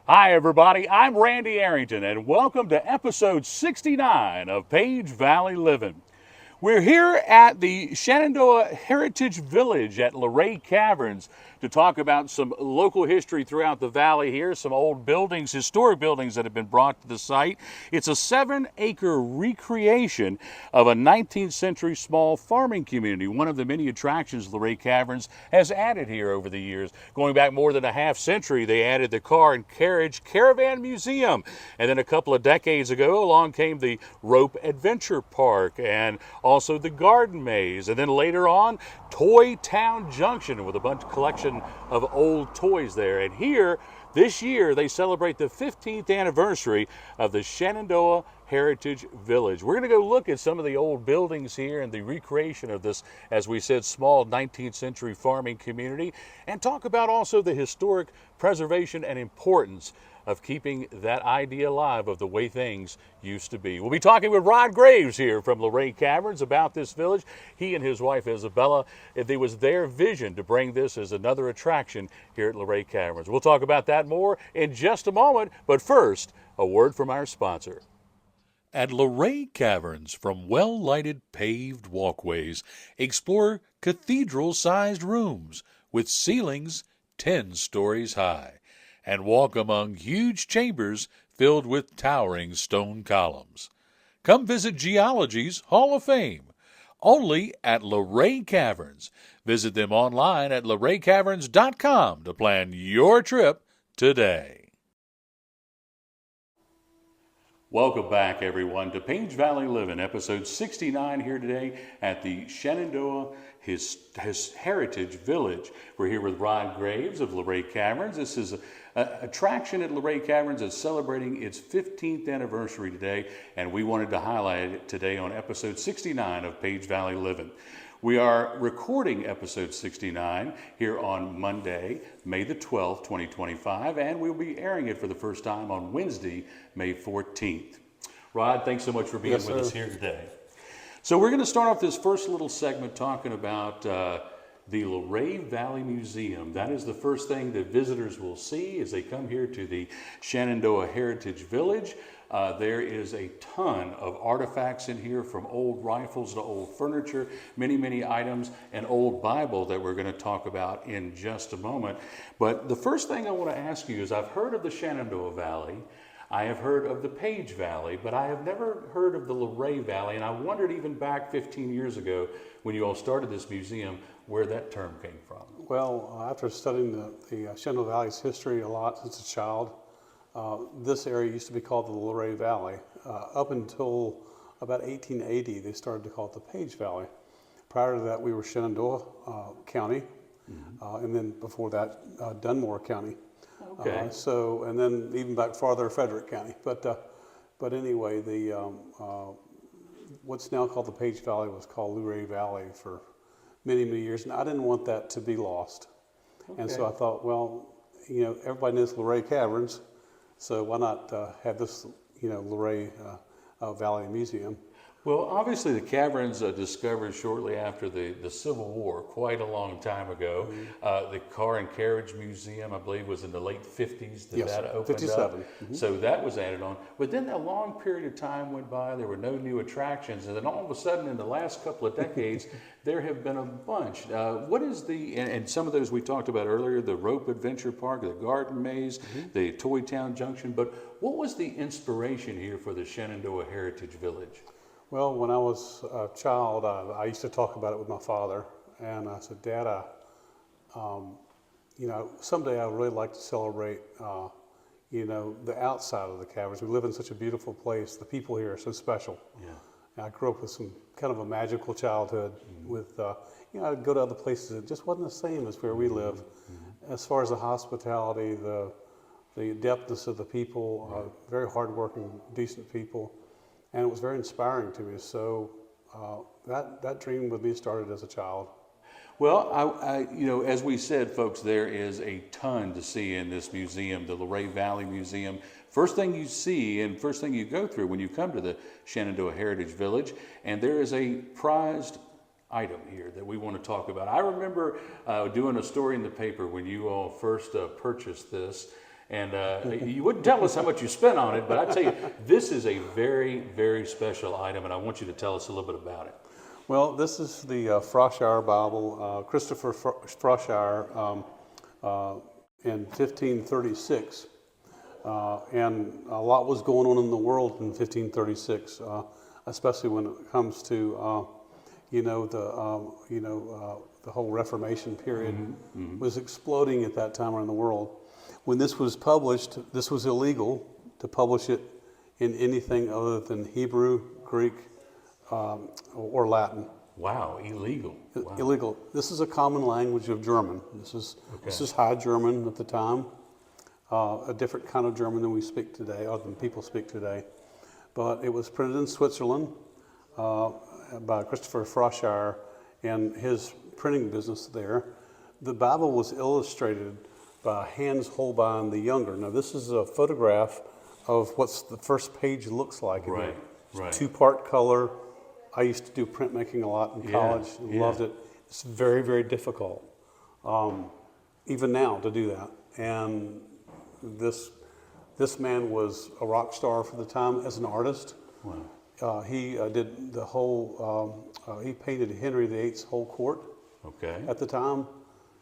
Hi, everybody. I'm Randy Arrington, and welcome to episode 69 of Page Valley Livin'. We're here at the Shenandoah Heritage Village at Luray Caverns to talk about some local history throughout the valley here, some old buildings, historic buildings that have been brought to the site. It's a 7-acre recreation of a 19th century small farming community, one of the many attractions Luray Caverns has added here over the years. Going back more than a half century, they added the Car and Carriage Caravan Museum. And then a couple of decades ago, along came the Rope Adventure Park and also the Garden Maze. And then later on, Toy Town Junction with a bunch of collection of old toys there. And here, this year, they celebrate the 15th anniversary of the Shenandoah Heritage Village. We're going to go look at some of the old buildings here and the recreation of this, as we said, small 19th century farming community, and talk about also the historic preservation and importance of keeping that idea alive of the way things used to be. We'll be talking with Rod Graves here from Luray Caverns about this village. He and his wife Isabella, it was their vision to bring this as another attraction here at Luray Caverns. We'll talk about that more in just a moment, but first, a word from our sponsor. At Luray Caverns, from well-lighted paved walkways, explore cathedral-sized rooms with ceilings 10 stories high, and walk among huge chambers filled with towering stone columns. Come visit Geology's Hall of Fame, only at Luray Caverns. Visit them online at luraycaverns.com to plan your trip today. Welcome back, everyone, to Page Valley Livin', episode 69 here today at the Shenandoah Heritage Village. We're here with Rod Graves of Luray Caverns. This is an attraction at Luray Caverns that's celebrating its 15th anniversary today, and we wanted to highlight it today on episode 69 of Page Valley Livin'. We are recording episode 69 here on Monday, May the 12th, 2025, and we'll be airing it for the first time on Wednesday, May 14th. Rod, thanks so much for being with us here today. So we're going to start off this first little segment talking about the Luray Valley Museum. That is the first thing that visitors will see as they come here to the Shenandoah Heritage Village. There is a ton of artifacts in here, from old rifles to old furniture, many items, an old Bible that we're going to talk about in just a moment. But the first thing I want to ask you is, I've heard of the Shenandoah Valley, I have heard of the Page Valley, but I have never heard of the Luray Valley, and I wondered even back 15 years ago when you all started this museum where that term came from. Well, after studying the Shenandoah Valley's history a lot since a child, this area used to be called the Luray Valley. Up until about 1880, they started to call it the Page Valley. Prior to that, we were Shenandoah County, and then before that, Dunmore County. Okay. And then even back farther, Frederick County. But anyway, what's now called the Page Valley was called Luray Valley for many years, and I didn't want that to be lost. Okay. And so I thought, well, everybody knows Luray Caverns, so why not have this, Luray Valley Museum? Well, obviously the caverns discovered shortly after the Civil War, quite a long time ago. The Car and Carriage Museum, I believe, was in the late 50s that opened 57. up. So that was added on. But then a long period of time went by, there were no new attractions, and then all of a sudden in the last couple of decades, there have been a bunch. What is and some of those we talked about earlier, the Rope Adventure Park, the Garden Maze, the Toy Town Junction, but what was the inspiration here for the Shenandoah Heritage Village? Well, when I was a child, I used to talk about it with my father, and I said, Dad, someday I would really like to celebrate, the outside of the caverns. We live in such a beautiful place. The people here are so special. Yeah. And I grew up with some kind of a magical childhood with, I'd go to other places. It just wasn't the same as where we live. As far as the hospitality, the depthness of the people, very hardworking, decent people. And it was very inspiring to me. So that dream with me started as a child. Well, as we said, folks, there is a ton to see in this museum, the Luray Valley Museum. First thing you see and first thing you go through when you come to the Shenandoah Heritage Village, and there is a prized item here that we want to talk about. I remember doing a story in the paper when you all first purchased this, And you wouldn't tell us how much you spent on it, but I tell you, this is a very, very special item, and I want you to tell us a little bit about it. Well, this is the Frosshire Bible, Christopher Frosshire, in 1536. And a lot was going on in the world in 1536, especially when it comes to, the whole Reformation period was exploding at that time around the world. When this was published, this was illegal to publish it in anything other than Hebrew, Greek, or Latin. Wow, illegal. Wow. Illegal. This is a common language of German. This is High German at the time, a different kind of German than we speak today, or than people speak today. But it was printed in Switzerland by Christopher Frosshire and his printing business there. The Bible was illustrated by Hans Holbein the Younger. Now, this is a photograph of what's the first page looks like. Right. Two-part color. I used to do printmaking a lot in college. Loved it. It's very, very difficult, even now, to do that. And this man was a rock star for the time as an artist. Wow. He did the whole. He painted Henry VIII's whole court. Okay. At the time,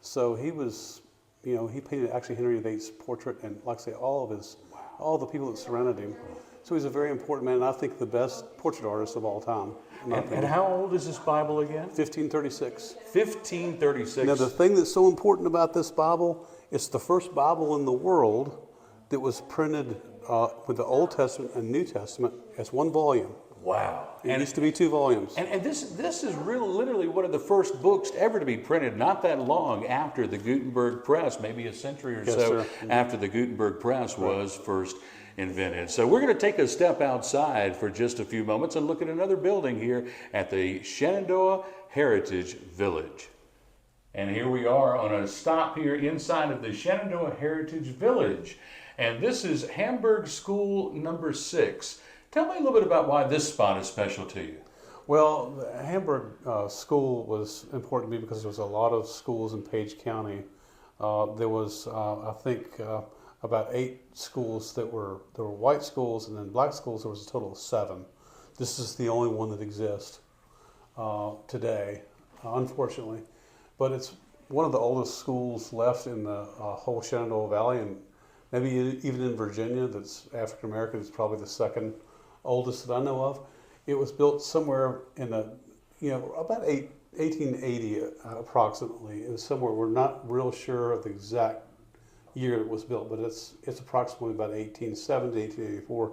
so he was, he painted actually Henry VIII's portrait, and like I say, all the people that surrounded him. So he's a very important man, and I think the best portrait artist of all time. And how old is this Bible again? 1536. 1536. Now, the thing that's so important about this Bible, it's the first Bible in the world that was printed with the Old Testament and New Testament as one volume. Wow. It used to be 2 volumes. And this is literally one of the first books ever to be printed, not that long after the Gutenberg press, maybe a century or so after the Gutenberg press was first invented. So we're going to take a step outside for just a few moments and look at another building here at the Shenandoah Heritage Village. And here we are on a stop here inside of the Shenandoah Heritage Village. And this is Hamburg School number 6. Tell me a little bit about why this spot is special to you. Well, the Hamburg School was important to me because there was a lot of schools in Page County. There was, I think, about 8 schools there were white schools, and then black schools. There was a total of 7. This is the only one that exists today, unfortunately. But it's one of the oldest schools left in the whole Shenandoah Valley, and maybe even in Virginia. That's African American. It's probably the second oldest that I know of. It was built somewhere in about 1880 approximately. It was somewhere, we're not real sure of the exact year it was built, but it's approximately about 1870, 1884.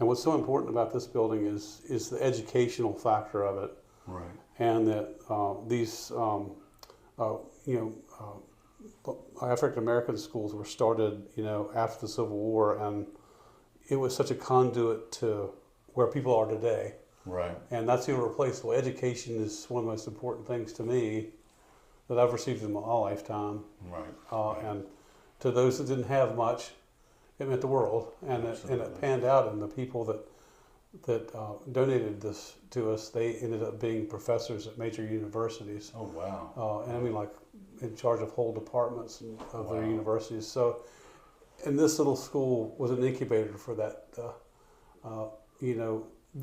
And what's so important about this building is the educational factor of it. Right. And that these African American schools were started after the Civil War, and it was such a conduit to where people are today. Right. And that's irreplaceable. Education is one of the most important things to me that I've received in my lifetime. Right. And to those that didn't have much, it meant the world. And it panned out, and the people that donated this to us, they ended up being professors at major universities. Oh, wow. And I mean, like, in charge of whole departments of their universities. So, and this little school was an incubator for that,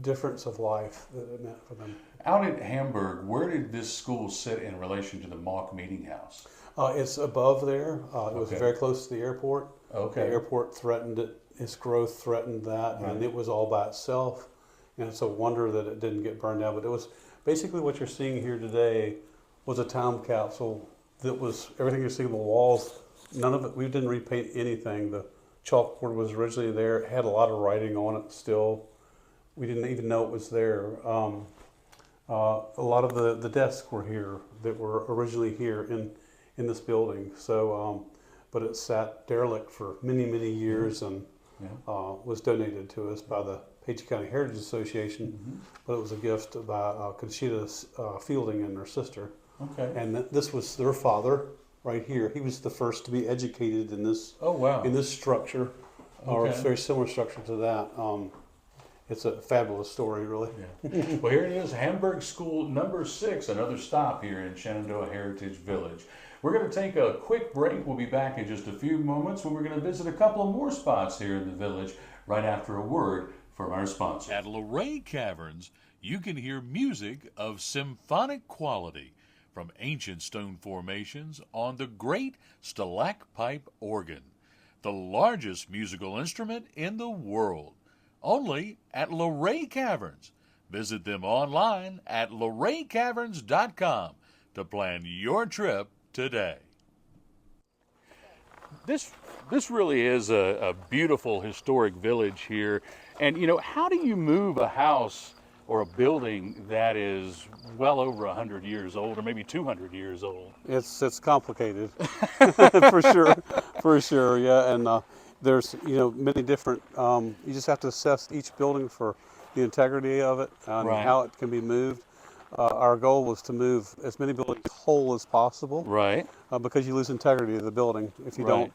difference of life that it meant for them. Out at Hamburg, where did this school sit in relation to the Mock Meeting House? It's above there. It was very close to the airport. Okay. The airport threatened it. Its growth threatened that, and it was all by itself. And it's a wonder that it didn't get burned down. But it was basically what you're seeing here today was a time capsule that was everything you're seeing on the walls. None of it, we didn't repaint anything. The chalkboard was originally there. It had a lot of writing on it still. We didn't even know it was there. A lot of the desks were here that were originally here in this building. So, but it sat derelict for many, many years and was donated to us by the Page County Heritage Association. But it was a gift by Conchita Fielding and her sister. Okay. And this was their father right here. He was the first to be educated in this. Oh, wow. In this structure, or a very similar structure to that. It's a fabulous story, really. Yeah. Well, here it is, Hamburg School number 6, another stop here in Shenandoah Heritage Village. We're going to take a quick break. We'll be back in just a few moments when we're going to visit a couple of more spots here in the village right after a word from our sponsor. At Luray Caverns, you can hear music of symphonic quality from ancient stone formations on the great stalacpipe organ, the largest musical instrument in the world, only at Luray Caverns. Visit them online at luraycaverns.com to plan your trip today. This really is a beautiful historic village here. And, you know, how do you move a house or a building that is well over 100 years old, or maybe 200 years old? It's complicated, for sure, yeah. And there's many different. You just have to assess each building for the integrity of it and Right. how it can be moved. Our goal was to move as many buildings whole as possible, Right. Because you lose integrity of the building if you Right. don't.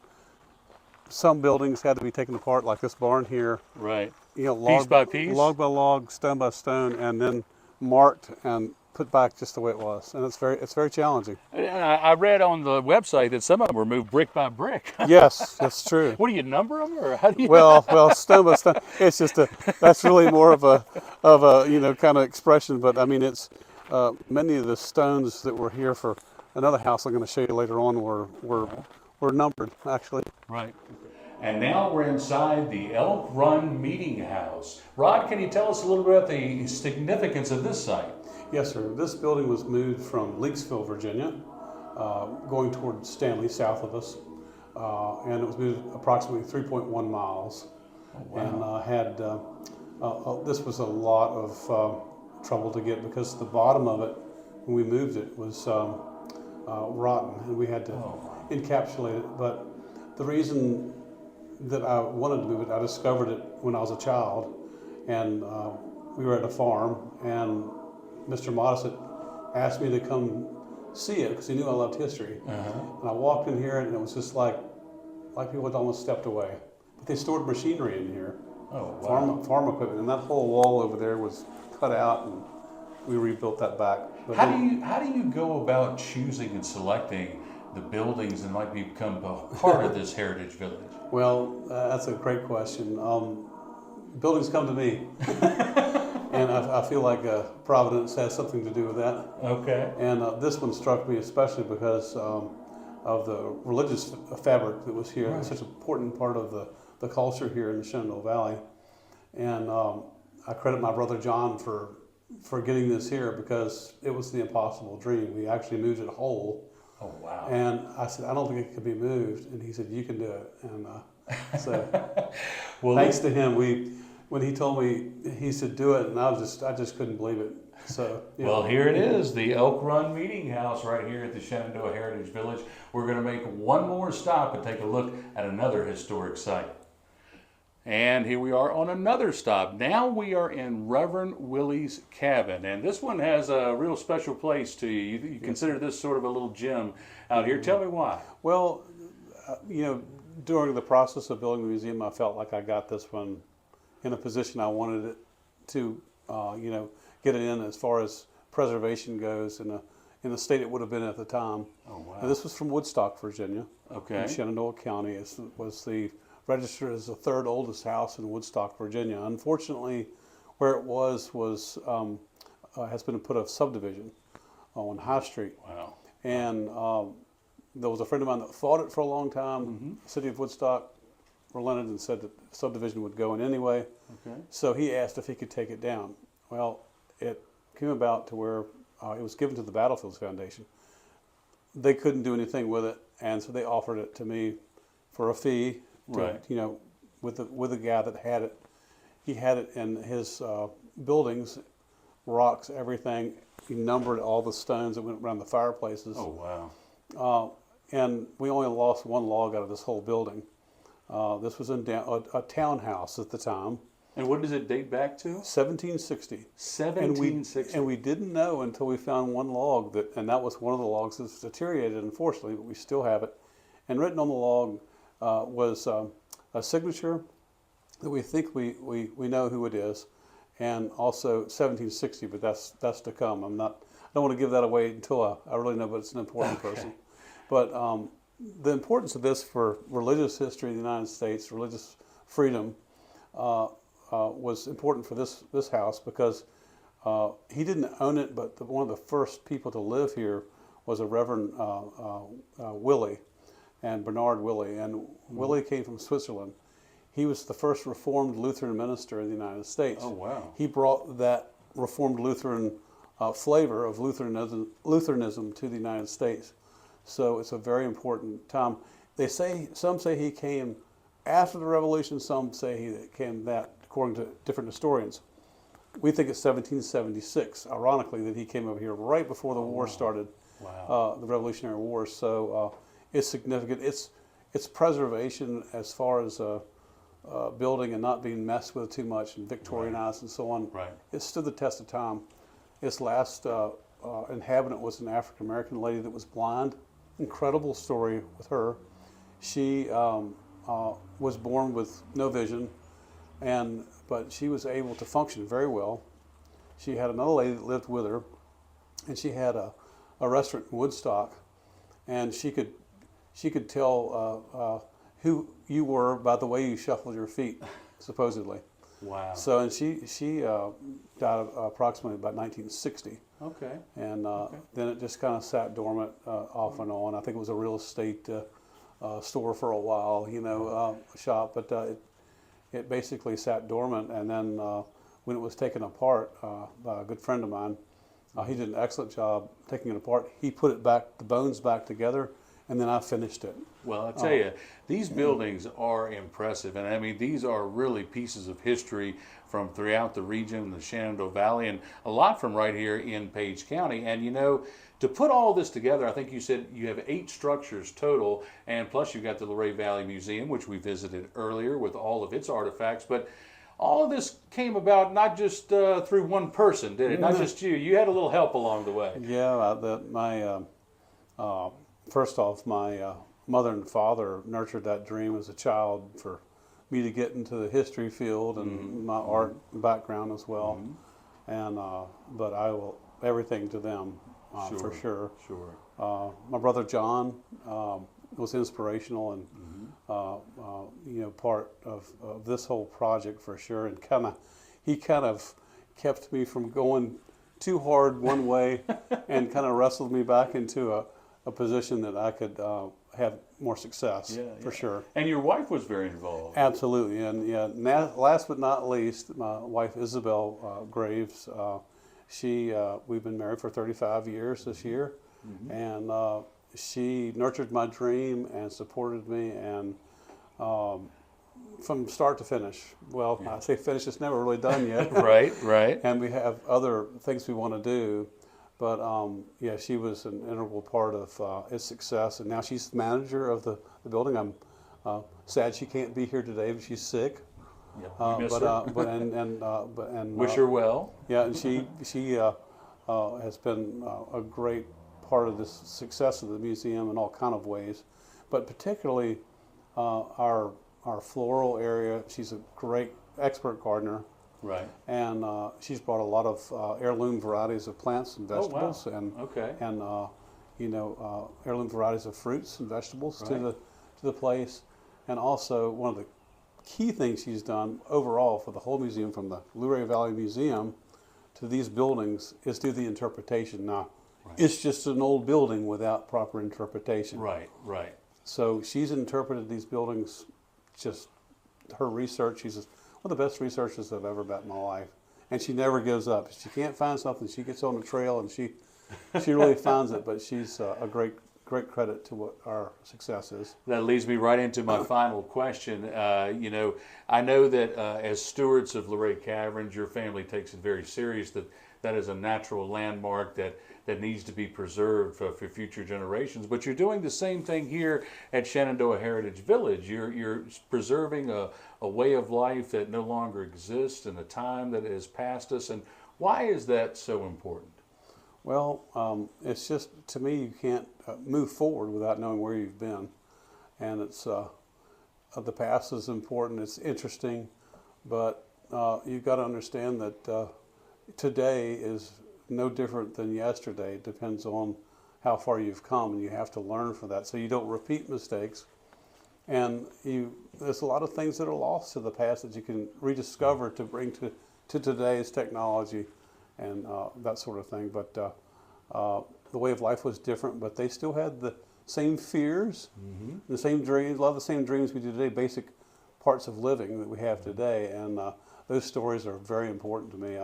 Some buildings had to be taken apart, like this barn here. Right. Log Piece by piece? log by log, stone by stone, and then marked and put back just the way it was. And it's very challenging. I read on the website that some of them were moved brick by brick. Yes, that's true. What do you number them, or how do you? Well, stone by stone. It's just that's really more of a kind of expression. But I mean, it's many of the stones that were here for another house I'm going to show you later on were numbered actually. Right. And now we're inside the Elk Run Meeting House. Rod, can you tell us a little bit about the significance of this site? Yes, sir. This building was moved from Leakesville, Virginia, going toward Stanley, south of us, and it was moved approximately 3.1 miles. Oh, wow. And this was a lot of trouble to get because the bottom of it, when we moved it, was rotten, and we had to encapsulate it. But the reason that I wanted to move it, I discovered it when I was a child, and we were at a farm, and Mr. Modest asked me to come see it because he knew I loved history. And I walked in here, and it was just like people had almost stepped away. But they stored machinery in here, farm equipment, and that whole wall over there was cut out, and we rebuilt that back. But how do you go about choosing and selecting the buildings that might become a part of this heritage village? Well, that's a great question. Buildings come to me, and I feel like Providence has something to do with that. Okay. And this one struck me especially because of the religious fabric that was here. Right. It's such an important part of the culture here in the Shenandoah Valley. And I credit my brother John for getting this here because it was the impossible dream. We actually moved it whole. Oh, wow. And I said, I don't think it can be moved. And he said, you can do it. And so Well, thanks to him, when he told me, he said, do it. And I just couldn't believe it. So, Well, here it is, the Elk Run Meeting House right here at the Shenandoah Heritage Village. We're going to make one more stop and take a look at another historic site. And here we are on another stop. Now we are in Reverend Willie's cabin, and this one has a real special place to you. You consider this sort of a little gem out here. Tell me why. Well, during the process of building the museum, I felt like I got this one in a position I wanted it to, get it in as far as preservation goes in the state it would have been at the time. Oh, wow. Now, this was from Woodstock, Virginia, Okay. in Shenandoah County. It was the registered as the third oldest house in Woodstock, Virginia. Unfortunately, where it was has been put a subdivision on High Street. Wow. And there was a friend of mine that fought it for a long time. The city of Woodstock relented and said that the subdivision would go in anyway. Okay. So he asked if he could take it down. Well, it came about to where it was given to the Battlefields Foundation. They couldn't do anything with it, and so they offered it to me for a fee. Right. With the guy that had it. He had it in his buildings, rocks, everything. He numbered all the stones that went around the fireplaces. Oh, wow. And we only lost one log out of this whole building. This was in a townhouse at the time. And what does it date back to? 1760. 1760. And we didn't know until we found one log, and that was one of the logs that's deteriorated, unfortunately, but we still have it. And written on the log was a signature that we think we know who it is, and also 1760, but that's to come. I don't want to give that away until I really know, but it's an important person. But the importance of this for religious history in the United States, religious freedom, was important for this house because he didn't own it, but one of the first people to live here was a Reverend Willie, and Bernard Willie. And Willie came from Switzerland. He was the first Reformed Lutheran minister in the United States. Oh, wow. He brought that Reformed Lutheran flavor of Lutheranism to the United States. So it's a very important time. Some say he came after the Revolution, some say he came that, according to different historians. We think it's 1776, ironically, that he came over here right before the war started, the Revolutionary War. So it's significant. It's preservation as far as building and not being messed with too much and Victorianized and so on. Right. It stood the test of time. Its last inhabitant was an African American lady that was blind. Incredible story with her. She was born with no vision, but she was able to function very well. She had another lady that lived with her, and she had a restaurant in Woodstock, and she could tell who you were by the way you shuffled your feet, supposedly. Wow. So, and she died approximately about 1960. Okay. And then it just kind of sat dormant off and on. I think it was a real estate store for a while, shop, but it basically sat dormant. And then when it was taken apart by a good friend of mine, he did an excellent job taking it apart. He put it back, the bones back together, and then I finished it. Well, I tell you, these buildings are impressive, and I mean, these are really pieces of history from throughout the region, the Shenandoah Valley, and a lot from right here in Page County. And to put all this together, I think you said you have 8 structures total, and plus you've got the Luray Valley Museum, which we visited earlier with all of its artifacts. But all of this came about not just through one person, did it? Not just you. You had a little help along the way. Yeah, first off, my mother and father nurtured that dream as a child for me to get into the history field and my art background as well. And but I will everything to them for sure. Sure. My brother John was inspirational and part of this whole project for sure. And he kind of kept me from going too hard one way and kind of wrestled me back into a position that I could have more success, for sure. And your wife was very involved. Absolutely, and last but not least, my wife Isabel Graves. We've been married for 35 years this year, and she nurtured my dream and supported me, and from start to finish. Well, I say finish; it's never really done yet. Right. And we have other things we want to do. But she was an integral part of its success, and now she's the manager of the building. I'm sad she can't be here today, but she's sick. Yep. You miss her. Wish her well. Yeah, and she has been a great part of the success of the museum in all kind of ways, but particularly our floral area. She's a great expert gardener. Right. And she's brought a lot of heirloom varieties of plants and vegetables, and heirloom varieties of fruits and vegetables to the place. And also, one of the key things she's done overall for the whole museum, from the Luray Valley Museum to these buildings, is do the interpretation. Now, it's just an old building without proper interpretation. Right. So she's interpreted these buildings. Just her research. She's one of the best researchers I've ever met in my life, and she never gives up. If she can't find something, she gets on the trail and she really finds it. But she's a great credit to what our success is. That leads me right into my final question. I know that as stewards of Luray Caverns, your family takes it very serious that is a natural landmark that needs to be preserved for future generations. But you're doing the same thing here at Shenandoah Heritage Village. You're preserving a way of life that no longer exists in a time that has passed us. And why is that so important? Well, it's just, to me, you can't move forward without knowing where you've been. And it's the past is important, it's interesting, but you've got to understand that today is no different than yesterday. It depends on how far you've come, and you have to learn from that so you don't repeat mistakes. And there's a lot of things that are lost to the past that you can rediscover to bring to today's technology and that sort of thing. But the way of life was different, but they still had the same fears, the same dreams, a lot of the same dreams we do today, basic parts of living that we have today. And those stories are very important to me.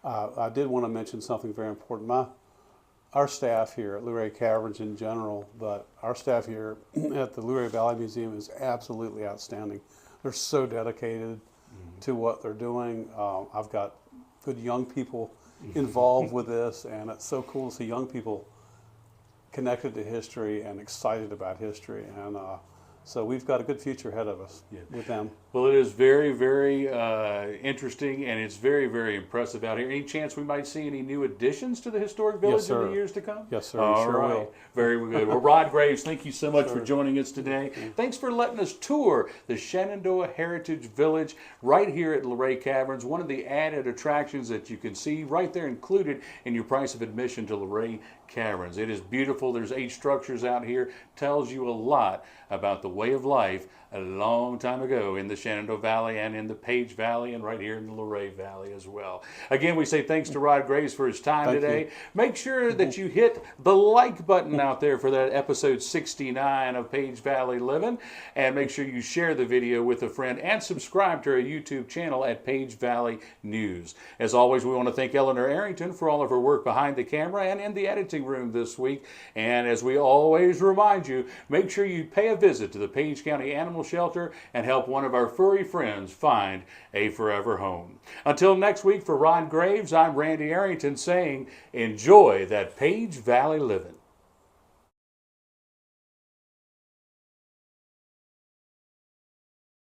I did want to mention something very important. Our staff here at Luray Caverns in general, but our staff here at the Luray Valley Museum is absolutely outstanding. They're so dedicated to what they're doing. I've got good young people involved with this, and it's so cool to see young people connected to history and excited about history. And so we've got a good future ahead of us with them. Well, it is very, very interesting, and it's very, very impressive out here. Any chance we might see any new additions to the historic village in the years to come? Yes, sir. All Sure right. will. Very good. Well, Rod Graves, thank you so much for joining us today. Thanks for letting us tour the Shenandoah Heritage Village right here at Luray Caverns. One of the added attractions that you can see right there included in your price of admission to Luray Caverns. It is beautiful. There's 8 structures out here. Tells you a lot about the way of life a long time ago in the Shenandoah Valley and in the Page Valley and right here in the Luray Valley as well. Again, we say thanks to Rod Graves for his time today. Make sure that you hit the like button out there for that episode 69 of Page Valley Livin', and make sure you share the video with a friend and subscribe to our YouTube channel at Page Valley News. As always, we want to thank Eleanor Arrington for all of her work behind the camera and in the editing room this week. And as we always remind you, make sure you pay a visit to the Page County Animal Shelter and help one of our furry friends find a forever home. Until next week, for Rod Graves, I'm Randy Arrington saying, enjoy that Page Valley living.